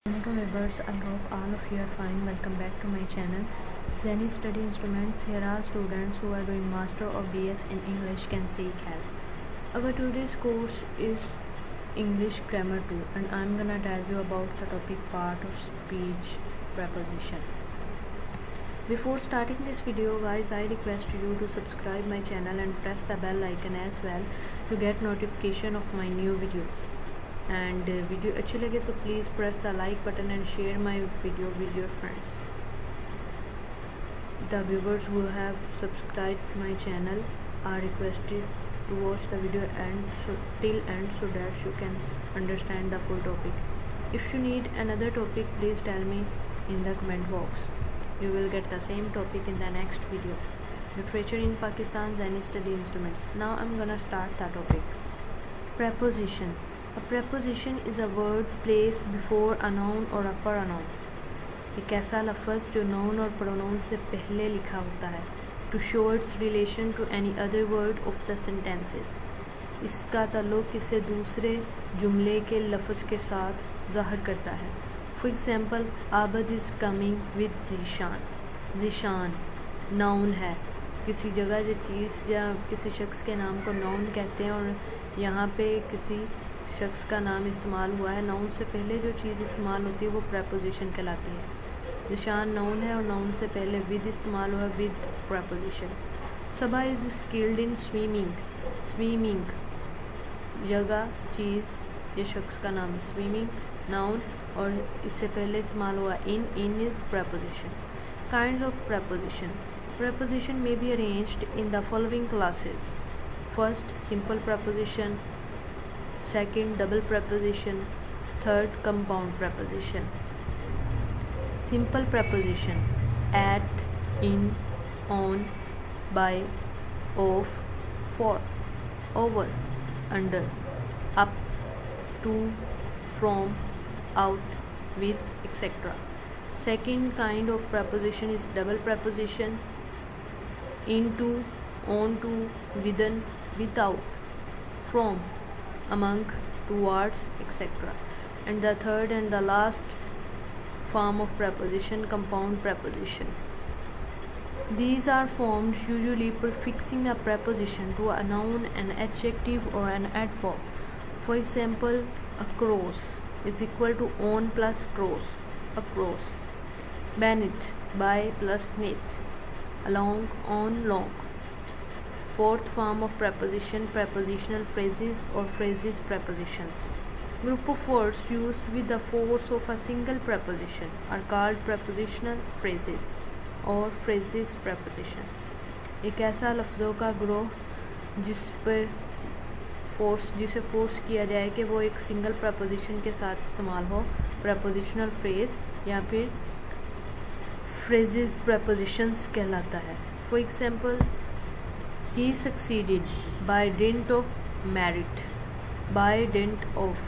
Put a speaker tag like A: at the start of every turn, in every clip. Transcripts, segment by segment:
A: Assalamualaikum viewers, I hope all of you are fine. Welcome back to my channel Zenny Study Instruments. Here are students who are doing Master or BS in English can seek help. Our today's course is English Grammar 2 and I'm gonna tell you about the topic part of speech preposition. Before starting this video guys, I request you to subscribe my channel and press the bell icon as well to get notification of my new videos. And video अच्छी लगे तो please press the like button and share my video with your friends. The viewers who have subscribed my channel are requested to watch the video till end so that you can understand the full topic. If you need another topic, please tell me in the comment box. You will get the same topic in the next video. Literature in Pakistan, Zenny Study Instruments. Now I'm gonna start the topic. Preposition. A preposition is a word placed before a noun or a pronoun. एक ऐसा लफ्ज़ जो noun और pronoun से पहले लिखा होता है to show its relation to any other word of the sentences. इसका ताल्लुक़ किसी दूसरे जुमले के लफ्ज़ के साथ ज़ाहिर करता है. For example, Abad is coming with Zeeshan. Zeeshan noun है. किसी जगह जो चीज़ या किसी शख्स के नाम को noun कहते हैं और यहाँ पे किसी शख्स का नाम इस्तेमाल हुआ है. नाउन से पहले जो चीज़ इस्तेमाल होती है वो प्रेपोजिशन कहलाती है. निशान नाउन है और नाउन से पहले विद इस्तेमाल हुआ with preposition. Saba is skilled in swimming. Swimming जगह चीज़ ये शख्स का नाम. स्विमिंग नाउन और इससे पहले इस्तेमाल हुआ in. In is preposition. Kind of preposition. Preposition में be arranged in the following classes. First simple preposition, second double preposition, third compound preposition. Simple preposition: at, in, on, by, of, for, over, under, up, to, from, out, with, etc. Second kind of preposition is double preposition: into, onto, within, without, from, among, towards, etc. And the third and the last form of preposition, compound preposition. These are formed usually prefixing a preposition to a noun, an adjective or an adverb. For example, across is equal to on plus cross, across. Beneath, by plus neath. Along, on, long. Fourth form of preposition, prepositional phrases or phrases prepositions. Group of words used with the force of a single preposition are called prepositional phrases or phrases prepositions. एक ऐसा लफ्ज़ों का ग्रोह जिसे force किया जाए कि वो एक सिंगल preposition के साथ इस्तेमाल हो, prepositional phrase या फिर phrases prepositions कहलाता है. For example, he succeeded by dint of merit. By dint of.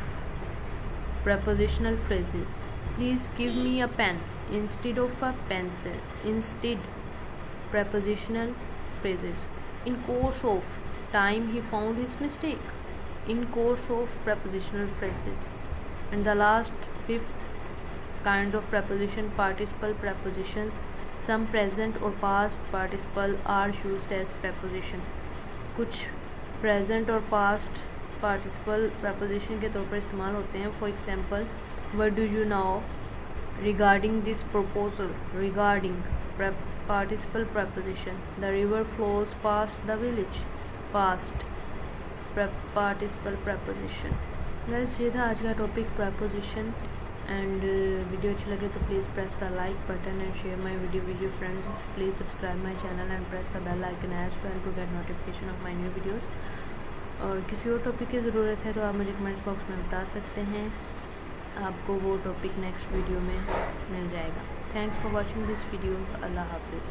A: Prepositional phrases. Please give me a pen instead of a pencil. Instead. Prepositional phrases. In course of time he found his mistake. In course of. Prepositional phrases. And the last fifth kind of preposition, participle prepositions. Some present or past participle are used as preposition. कुछ present और past participle preposition के तौर पर इस्तेमाल होते हैं. For example, what do you know regarding this proposal? Regarding participle preposition. The river flows past the village. Past participle preposition. Guys, ये था आज का टॉपिक preposition. And वीडियो अच्छी लगे तो please press the like button and share my video with your friends. Please subscribe my channel and press the bell icon as well to get notification of my new videos. और किसी और topic की ज़रूरत है तो आप मुझे comments box में बता सकते हैं. आपको वो टॉपिक नेक्स्ट वीडियो में मिल जाएगा. Thanks for watching this video. Allah हाफिज़.